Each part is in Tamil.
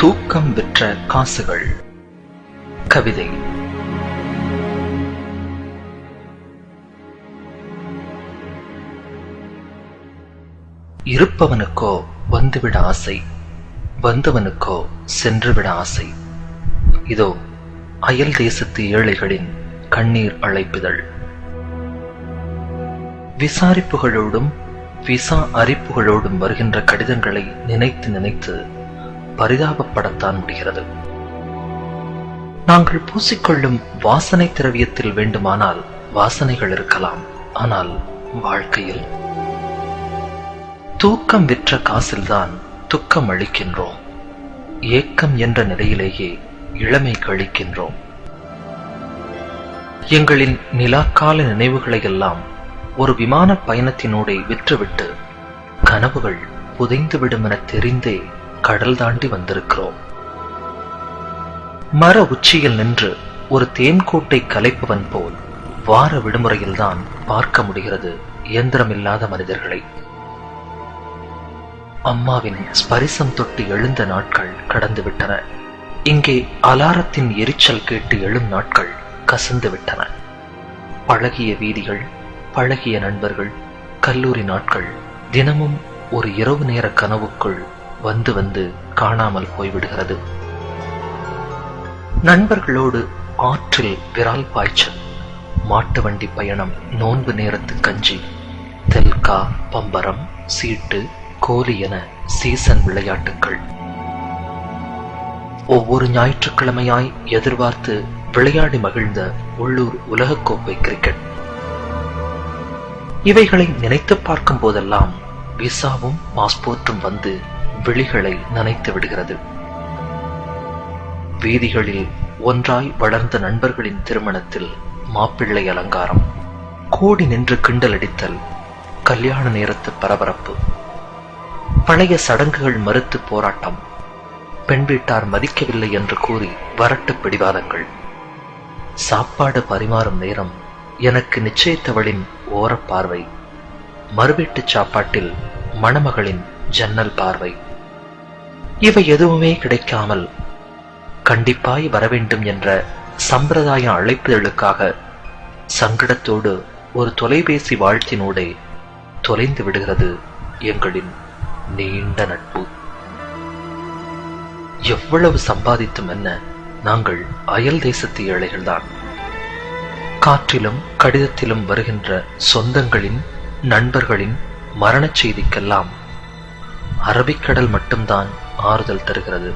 தூக்கம் விற்ற காசுகள். கவிதை. இருப்பவனுக்கோ வந்துவிட ஆசை, வந்தவனுக்கோ சென்றுவிட ஆசை. இதோ அயல் தேசத்து ஏழைகளின் கண்ணீர் அழைப்புதல். விசாரிப்புகளோடும் விசா அரிப்புகளோடும் வருகின்ற கடிதங்களை நினைத்து நினைத்து பரிதாபப்படத்தான் முடிகிறது. நாங்கள் பூசிக்கொள்ளும் வாசனை திரவியத்தில் வேண்டுமானால் வாசனைகள் இருக்கலாம், ஆனால் வாழ்க்கையில் தூக்கம் விற்ற காசில்தான் துக்கம் அளிக்கின்றோம். ஏக்கம் என்ற நிலையிலேயே இளமை கழிக்கின்றோம். எங்களின் நிலாக்கால நினைவுகளை எல்லாம் ஒரு விமான பயணத்தினூடே விற்றுவிட்டு கனவுகள் புதைந்துவிடும் என தெரிந்தே கடல் தாண்டி வந்திருக்கிறோம். மர உச்சியில் நின்று ஒரு தேன்கூட்டை கலைப்பவன் போல் வார விடுமுறையில்தான் பார்க்க முடிகிறது இயந்திரமில்லாத மனிதர்களை. அம்மாவின் ஸ்பரிசம் தொட்டு எழுந்த நாட்கள் கடந்து விட்டன. இங்கே அலாரத்தின் எரிச்சல் கேட்டு எழும் நாட்கள் கசந்து விட்டன. பழகிய வீதிகள், பழகிய நண்பர்கள், கல்லூரி நாட்கள் தினமும் ஒரு இரவு நேர கனவுக்குள் வந்து வந்து காணாமல் போய்விடுகிறது. நண்பர்களோடு ஆற்றில் விரால் பாய்ச்சல், மாட்டு வண்டி பயணம், நோன்பு நேரத்து கஞ்சி, தெல்கா, பம்பரம், சீட்டு, கோலி என சீசன் விளையாட்டுக்கள். ஒவ்வொரு ஞாயிற்றுக்கிழமையாய் எதிர்பார்த்து விளையாடி மகிழ்ந்த உள்ளூர் உலகக்கோப்பை கிரிக்கெட். இவைகளை நினைத்து பார்க்கும் போதெல்லாம் விசாவும் பாஸ்போர்ட்டும் வந்து விழிகளை நனைத்து விடுகிறது. வீதிகளில் ஒன்றாய் வளர்ந்த நண்பர்களின் திருமணத்தில் மாப்பிள்ளை அலங்காரம், கூடி நின்று கிண்டல் அடித்தல், கல்யாண நேரத்து பரபரப்பு, பழைய சடங்குகள் மறுத்து போராட்டம், பெண் வீட்டார் மதிக்கவில்லை என்று கூறி வரட்டு பிடிவாதங்கள், சாப்பாடு பரிமாறும் நேரம் எனக்கு நிச்சயித்தவளின் ஓரப்பார்வை, மறுவீட்டு சாப்பாட்டில் மணமகளின் ஜன்னல் பார்வை. இவை எதுவுமே கிடைக்காமல் கண்டிப்பாய் வரவேண்டும் என்ற சம்பிரதாய அழைப்புதலுக்காக சங்கடத்தோடு ஒரு தொலைபேசி வாழ்த்தினூடே தொலைந்து விடுகிறது எங்களின் நீண்ட நட்பு. எவ்வளவு சம்பாதித்தும் என்ன, நாங்கள் அயல் தேசத்து ஏழைகள்தான். காற்றிலும் கடிதத்திலும் வருகின்ற சொந்தங்களின், நண்பர்களின் மரணச் செய்திக்கெல்லாம் அரபிக்கடல் மட்டும்தான் ஆறுதல் தருகிறது.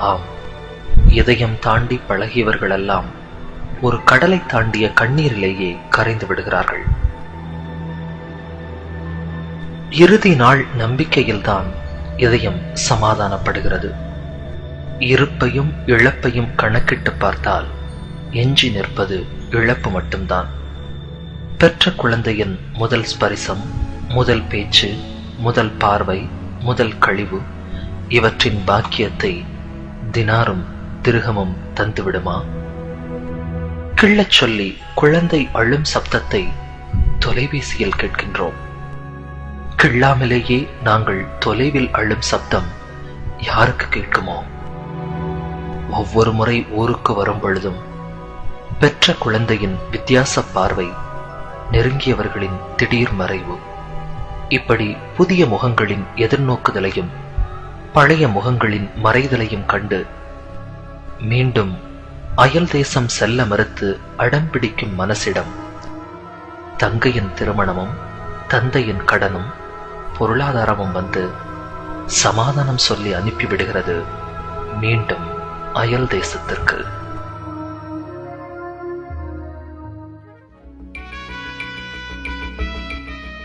ஆம், இதயம் தாண்டி பழகியவர்களெல்லாம் ஒரு கடலை தாண்டிய கண்ணீரிலேயே கரைந்து விடுகிறார்கள். இறுதி நாள் நம்பிக்கையில்தான் இதயம் சமாதானப்படுகிறது. இருப்பையும் இழப்பையும் கணக்கிட்டு பார்த்தால் எஞ்சி நிற்பது இழப்பு மட்டும்தான். பெற்ற குழந்தையின் முதல் ஸ்பரிசம், முதல் பேச்சு, முதல் பார்வை, முதல் கழிவு, இவற்றின் பாக்கியத்தை தினாரும் திருகமும் தந்துவிடுமா? கிள்ளச் சொல்லி குழந்தை அழும் சப்தத்தை தொலைபேசியில் கேட்கின்றோம். கிள்ளாமலேயே நாங்கள் தொலைவில் அழும் சப்தம் யாருக்கு கேட்குமோ? ஒவ்வொரு முறை ஊருக்கு வரும் பொழுதும் பெற்ற குழந்தையின் வித்தியாச பார்வை, நெருங்கியவர்களின் திடீர் மறைவு, இப்படி புதிய முகங்களின் எதிர்நோக்குதலையும் பழைய முகங்களின் மறைதலையும் கண்டு மீண்டும் அயல் தேசம் செல்ல மறுத்து அடம்பிடிக்கும் மனசிடம் தங்கையின் திருமணமும் தந்தையின் கடனும் பொருளாதாரமும் வந்து சமாதானம் சொல்லி அனுப்பிவிடுகிறது மீண்டும் அயல் தேசத்திற்கு.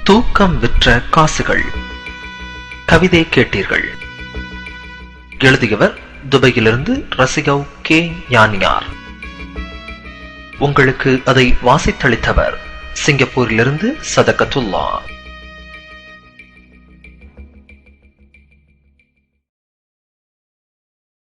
தூக்கம் விற்ற காசுகள். கவிதை கேட்டீர்கள். எழுதியவர் துபாயிலிருந்து ரசிகவ் கே ஞானியார். உங்களுக்கு அதை வாசித்தளித்தவர் சிங்கப்பூரிலிருந்து சதகத்துல்லா.